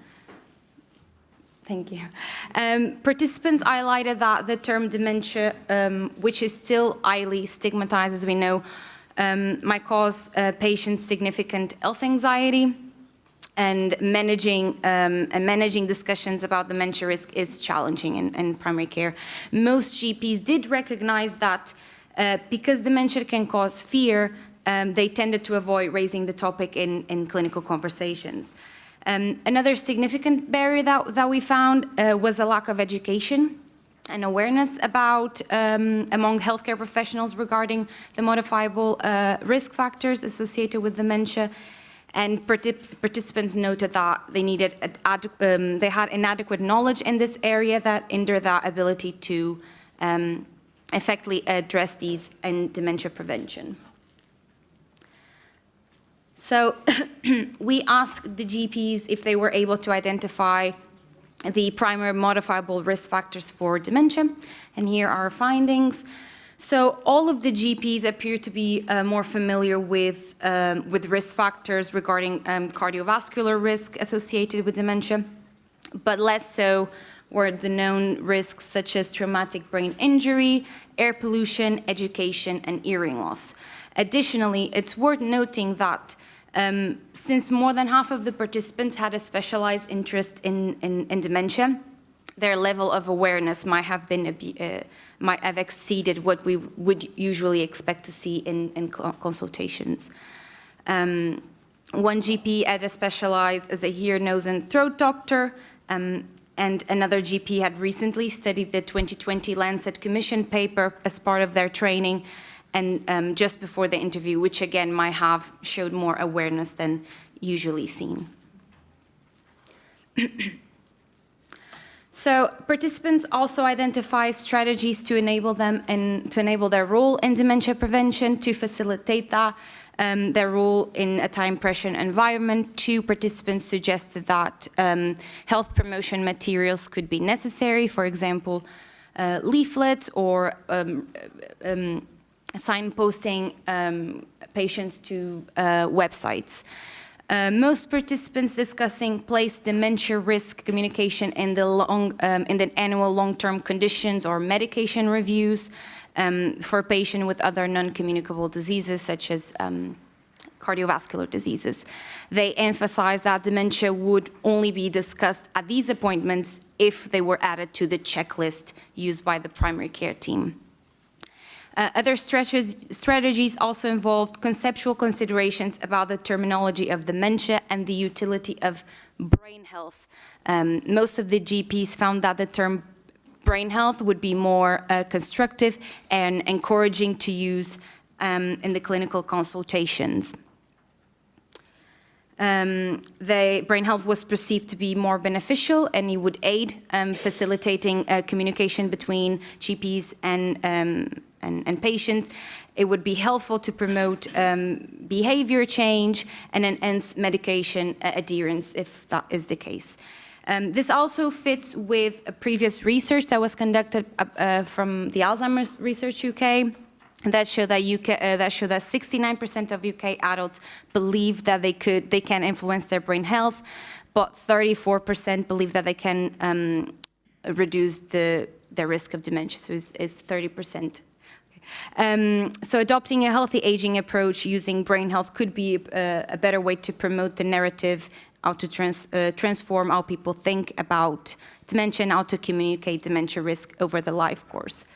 Thank you. Participants highlighted that the term dementia, which is still highly stigmatized, as we know, might cause patients significant health anxiety, and managing discussions about dementia risk is challenging in primary care. Most GPs did recognize that because dementia can cause fear, they tended to avoid raising the topic in clinical conversations. Another significant barrier that we found was a lack of education and awareness about among healthcare professionals regarding the modifiable risk factors associated with dementia. And participants noted that they had inadequate knowledge in this area that hindered their ability to effectively address these in dementia prevention. So we asked the GPs if they were able to identify the primary modifiable risk factors for dementia, and here are our findings. So all of the GPs appear to be more familiar with risk factors regarding cardiovascular risk associated with dementia, but less so or the known risks such as traumatic brain injury, air pollution, education, and hearing loss. Additionally, it's worth noting that since more than half of the participants had a specialized interest in dementia, their level of awareness might have exceeded what we would usually expect to see in consultations. One GP had a specialized as a ear, nose, and throat doctor, and another GP had recently studied the 2020 Lancet Commission paper as part of their training, and just before the interview, which again might have showed more awareness than usually seen. So participants also identify strategies to enable them and to enable their role in dementia prevention, to facilitate that, their role in a time-pressured environment. 2 participants suggested that health promotion materials could be necessary, for example, leaflets or signposting patients to websites. Most participants discussing placed dementia risk communication in the annual long-term conditions or medication reviews for patients with other non-communicable diseases such as cardiovascular diseases. They emphasize that dementia would only be discussed at these appointments if they were added to the checklist used by the primary care team. Other strategies also involved conceptual considerations about the terminology of dementia and the utility of brain health. Most of the GPs found that the term brain health would be more constructive and encouraging to use in the clinical consultations. The brain health was perceived to be more beneficial, and it would aid facilitating communication between GPs and patients. It would be helpful to promote behavior change and enhance medication adherence, if that is the case. This also fits with a previous research that was conducted from the Alzheimer's Research UK that showed that 69% of UK adults believe that they can influence their brain health, but 34% believe that they can reduce the risk of dementia. So it's 30%. So adopting a healthy aging approach using brain health could be a better way to promote the narrative, how to transform how people think about dementia and how to communicate dementia risk over the life course.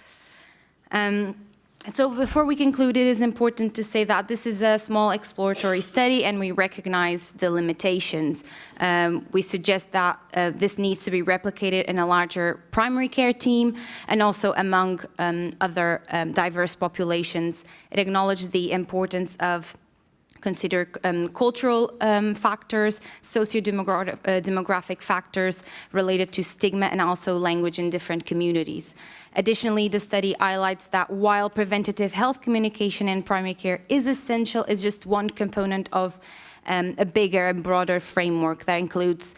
So before we conclude, it is important to say that this is a small exploratory study and we recognize the limitations. We suggest that this needs to be replicated in a larger primary care team and also among other diverse populations. It acknowledges the importance of consider cultural factors, socio-demographic factors related to stigma and also language in different communities. Additionally, the study highlights that while preventative health communication in primary care is essential, it's just one component of a bigger and broader framework that includes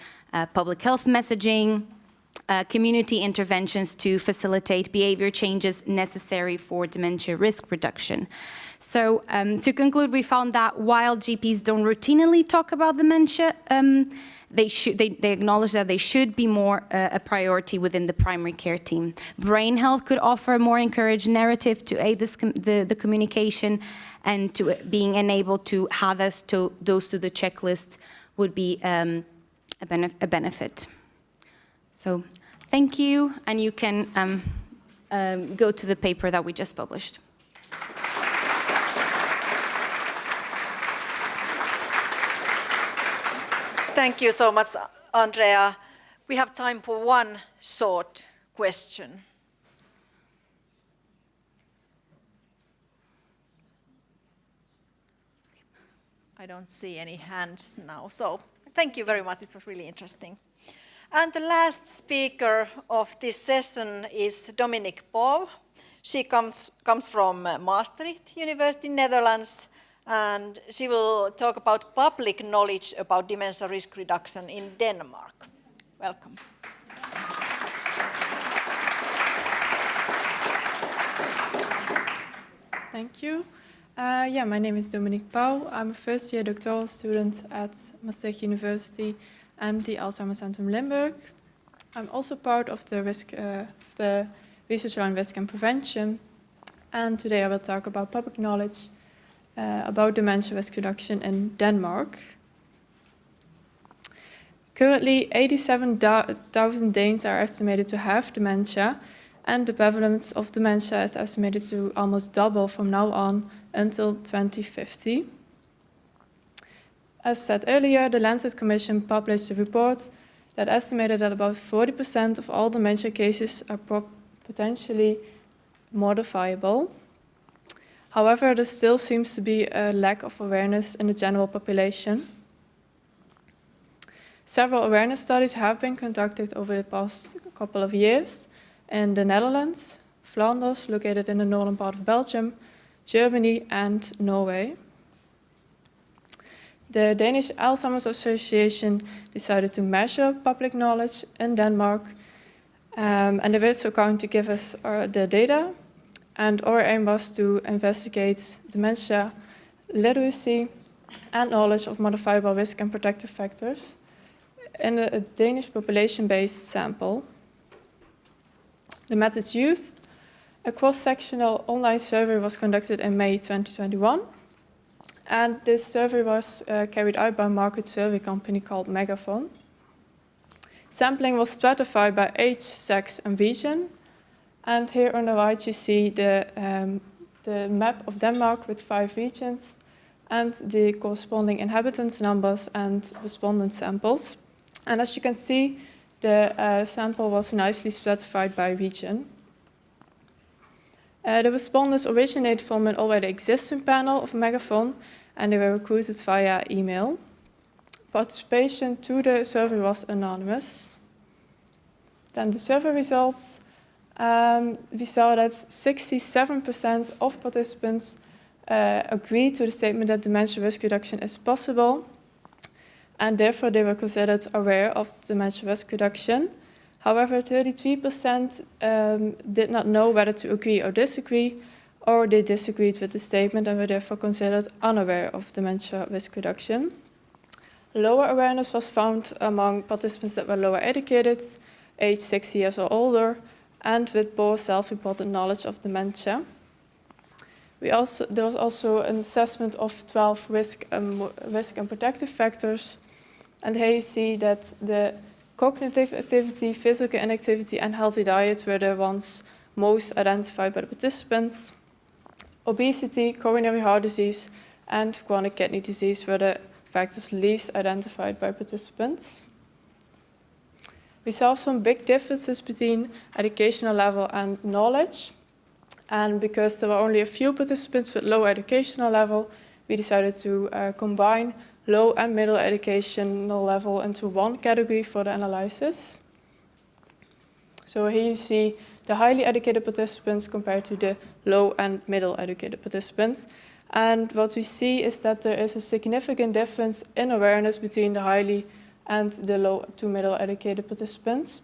public health messaging, community interventions to facilitate behavior changes necessary for dementia risk reduction. So to conclude, we found that while GPs don't routinely talk about dementia, they acknowledge that they should be more a priority within the primary care team. Brain health could offer a more encouraged narrative to aid the communication, and to being enabled to have those to the checklist would be a benefit. So thank you, and you can go to the paper that we just published. Thank you so much, Andreia. We have time for one short question. I don't see any hands now, so thank you very much. It was really interesting. And the last speaker of this session is Dominique Paauw. She comes from Maastricht University, Netherlands, and she will talk about public knowledge about dementia risk reduction in Denmark. Welcome. Thank you. My name is Dominique Paauw. I'm a first-year doctoral student at Maastricht University and the Alzheimer Centrum Limburg. I'm also part of the research around risk and prevention. And today I will talk about public knowledge about dementia risk reduction in Denmark. Currently, 87,000 Danes are estimated to have dementia, and the prevalence of dementia is estimated to almost double from now on until 2050. As said earlier, the Lancet Commission published a report that estimated that about 40% of all dementia cases are potentially modifiable. However, there still seems to be a lack of awareness in the general population. Several awareness studies have been conducted over the past couple of years in the Netherlands, Flanders, located in the northern part of Belgium, Germany, and Norway. The Danish Alzheimer's Association decided to measure public knowledge in Denmark, and they were so kind to give us the data. And our aim was to investigate dementia literacy and knowledge of modifiable risk and protective factors in a Danish population-based sample. The methods used: a cross-sectional online survey was conducted in May 2021, and this survey was carried out by a market survey company called Megaphone. Sampling was stratified by age, sex, and region. And here on the right you see the map of Denmark with 5 regions and the corresponding inhabitants numbers and respondent samples. And as you can see, the sample was nicely stratified by region. The respondents originated from an already existing panel of Megaphone, and they were recruited via email. Participation to the survey was anonymous. Then the survey results. We saw that 67% of participants agreed to the statement that dementia risk reduction is possible, and therefore they were considered aware of dementia risk reduction. However, 33% did not know whether to agree or disagree, or they disagreed with the statement and were therefore considered unaware of dementia risk reduction. Lower awareness was found among participants that were lower educated, aged 60 years or older, and with poor self-reported knowledge of dementia. There was also an assessment of 12 risk and protective factors. And here you see that the cognitive activity, physical inactivity, and healthy diet were the ones most identified by the participants. Obesity, coronary heart disease, and chronic kidney disease were the factors least identified by participants. We saw some big differences between educational level and knowledge. And because there were only a few participants with low educational level, we decided to combine low and middle educational level into one category for the analysis. So here you see the highly educated participants compared to the low and middle educated participants. And what we see is that there is a significant difference in awareness between the highly and the low to middle educated participants.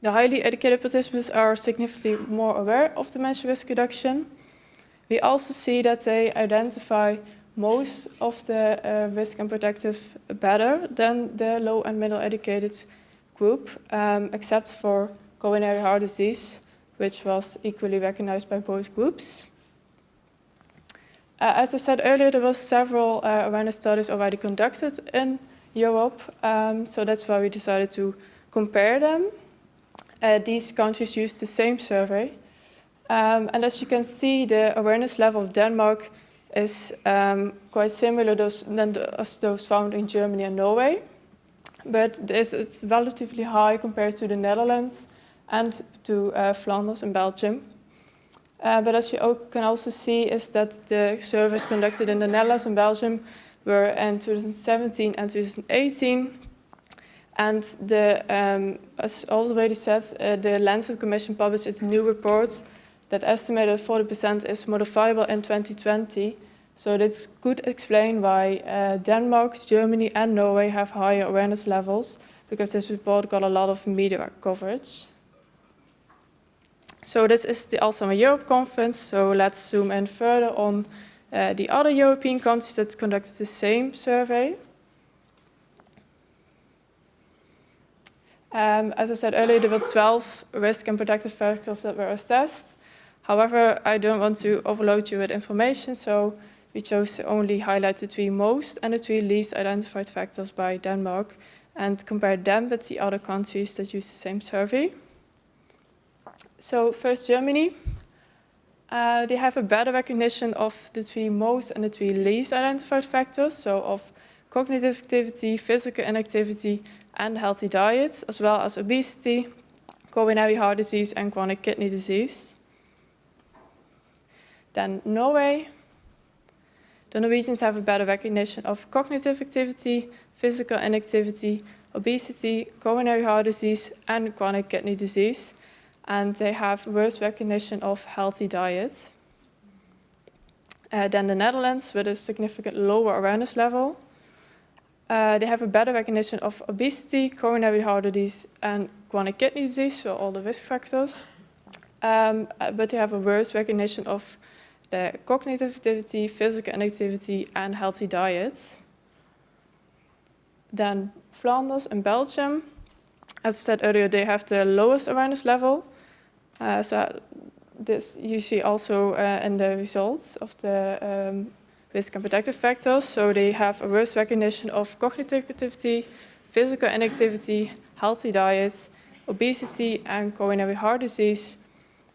The highly educated participants are significantly more aware of dementia risk reduction. We also see that they identify most of the risk and protective better than the low and middle educated group, except for coronary heart disease, which was equally recognized by both groups. As I said earlier, there were several awareness studies already conducted in Europe, so that's why we decided to compare them. These countries used the same survey. And as you can see, the awareness level of Denmark is quite similar as those found in Germany and Norway. But it's relatively high compared to the Netherlands and to Flanders and Belgium. But as you can also see is that the surveys conducted in the Netherlands and Belgium were in 2017 and 2018. And as already said, the Lancet Commission published its new report that estimated 40% is modifiable in 2020. So this could explain why Denmark, Germany, and Norway have higher awareness levels, because this report got a lot of media coverage. So this is the Alzheimer Europe conference. So let's zoom in further on the other European countries that conducted the same survey. As I said earlier, there were 12 risk and protective factors that were assessed. However, I don't want to overload you with information, so we chose to only highlight the 3 most and the 3 least identified factors by Denmark and compare them with the other countries that use the same survey. So first, Germany. They have a better recognition of the 3 most and the 3 least identified factors, so of cognitive activity, physical inactivity, and healthy diet, as well as obesity, coronary heart disease, and chronic kidney disease. Then Norway. The Norwegians have a better recognition of cognitive activity, physical inactivity, obesity, coronary heart disease, and chronic kidney disease. And they have worse recognition of healthy diet. Then the Netherlands, with a significant lower awareness level. They have a better recognition of obesity, coronary heart disease, and chronic kidney disease, so all the risk factors. But they have a worse recognition of the cognitive activity, physical inactivity, and healthy diet. Then Flanders and Belgium. As I said earlier, they have the lowest awareness level. So this you see also in the results of the risk and protective factors. So they have a worse recognition of cognitive activity, physical inactivity, healthy diet, obesity, and coronary heart disease.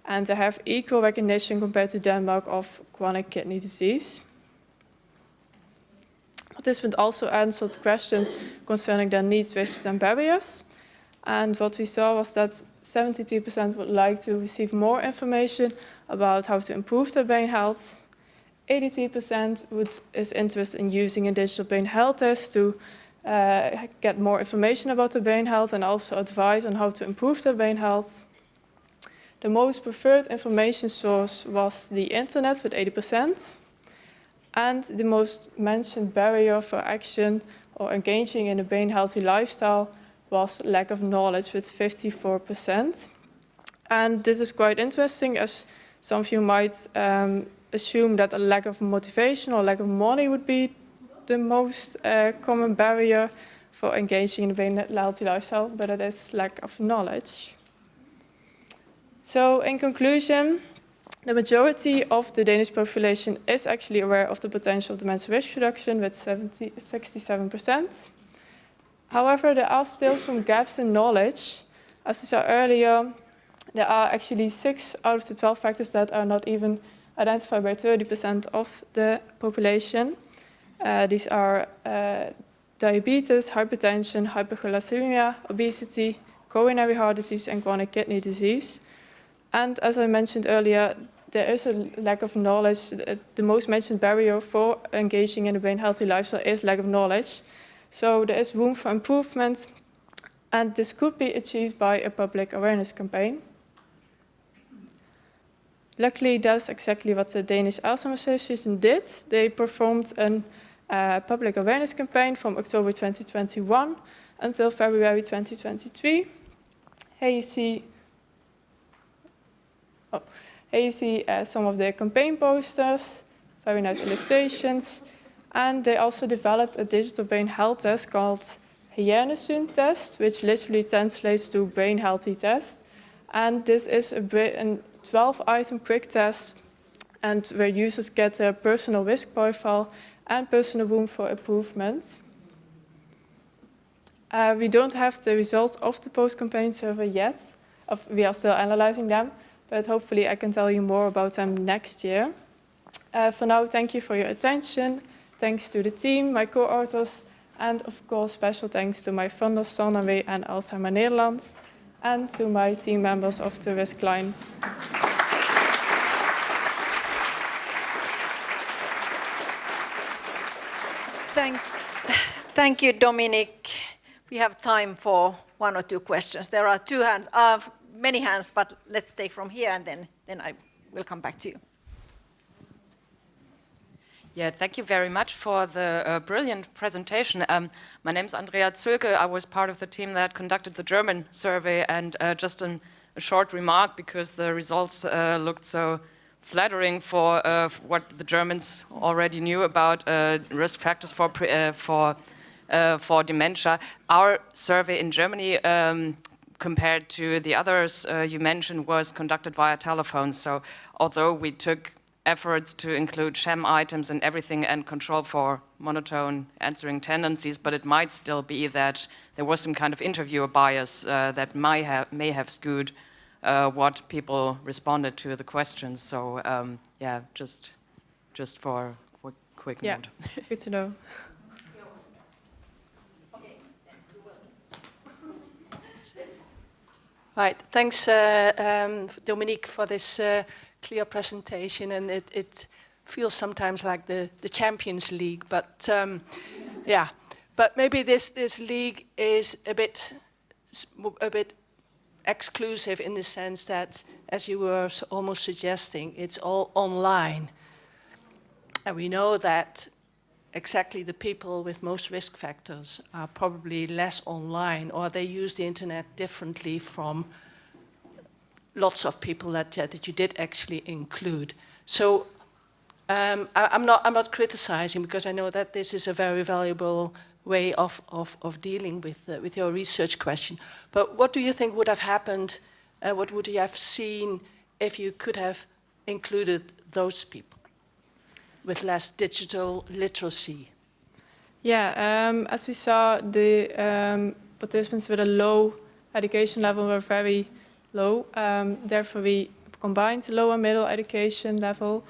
And they have equal recognition compared to Denmark of chronic kidney disease. Participants also answered questions concerning their needs, wishes, and barriers. And what we saw was that 72% would like to receive more information about how to improve their brain health. 83% is interested in using a digital brain health test to get more information about their brain health and also advice on how to improve their brain health. The most preferred information source was the internet with 80%. And the most mentioned barrier for action or engaging in a brain healthy lifestyle was lack of knowledge with 54%. And this is quite interesting, as some of you might assume that a lack of motivation or lack of money would be the most common barrier for engaging in a brain healthy lifestyle, but it is lack of knowledge. So in conclusion, the majority of the Danish population is actually aware of the potential of dementia risk reduction with 67%. However, there are still some gaps in knowledge. As I saw earlier, there are actually 6 out of the 12 factors that are not even identified by 30% of the population. These are diabetes, hypertension, hyperglycemia, obesity, coronary heart disease, and chronic kidney disease. And as I mentioned earlier, there is a lack of knowledge. The most mentioned barrier for engaging in a brain healthy lifestyle is lack of knowledge. So there is room for improvement, and this could be achieved by a public awareness campaign. Luckily, that's exactly what the Danish Alzheimer Association did. They performed a public awareness campaign from October 2021 until February 2023. Here you see some of their campaign posters, very nice illustrations. And they also developed a digital brain health test called Hjernesyn test, which literally translates to brain healthy test. And this is a 12-item quick test, and where users get their personal risk profile and personal room for improvement. We don't have the results of the post-campaign survey yet. We are still analyzing them, but hopefully I can tell you more about them next year. For now, thank you for your attention. Thanks to the team, my co-authors, and of course special thanks to my funders Sanne and Alzheimer Nederland, and to my team members of the risk line. Thank you, Dominique. We have time for 1 or 2 questions. There are 2 hands, many hands, but let's take from here, and then I will come back to you. Yeah, thank you very much for the brilliant presentation. My name is Andreia Zölke. I was part of the team that conducted the German survey, and just a short remark, because the results looked so flattering for what the Germans already knew about risk factors for for dementia. Our survey in Germany, compared to the others you mentioned, was conducted via telephone. So although we took efforts to include sham items and everything and control for monotone answering tendencies, but it might still be that there was some kind of interviewer bias that may have skewed what people responded to the questions. So yeah, just for a quick note. Good to know. Right, thanks Dominique for this clear presentation, and it feels sometimes like the Champions League, but yeah, but maybe this league is a bit exclusive in the sense that, as you were almost suggesting, it's all online, and we know that exactly the people with most risk factors are probably less online, or they use the internet differently from lots of people that you did actually include. So I'm not criticizing, because I know that this is a very valuable way of dealing with your research question. But what do you think would have happened? What would you have seen if you could have included those people with less digital literacy? Yeah, as we saw, the participants with a low education level were very low. Therefore, we combined the lower middle education level.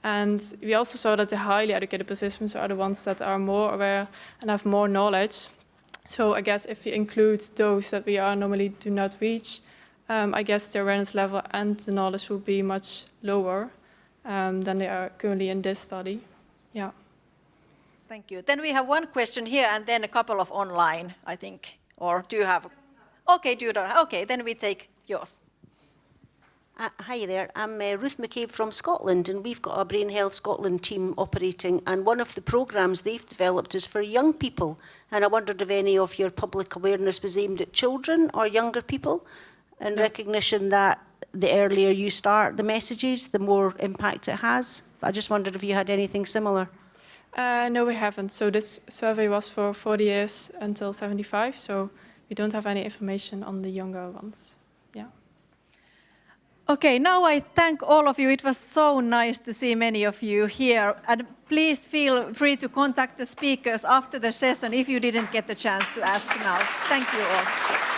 And we also saw that the highly educated participants are the ones that are more aware and have more knowledge. So I guess if we include those that we normally do not reach, I guess the awareness level and the knowledge will be much lower than they are currently in this study. Yeah. Thank you. Then we have one question here and then a couple of online, I think. Or do you have? Okay, okay, then we take yours. Hi there, I'm Ruth McCabe from Scotland, and we've got a Brain Health Scotland team operating, and one of the programmes they've developed is for young people, and I wondered if any of your public awareness was aimed at children or younger people, in recognition that the earlier you start the messages, the more impact it has. I just wondered if you had anything similar. No, we haven't. So this survey was for 40 years until 75, so we don't have any information on the younger ones. Yeah. Okay, now I thank all of you. It was so nice to see many of you here. And please feel free to contact the speakers after the session if you didn't get the chance to ask now. Thank you all.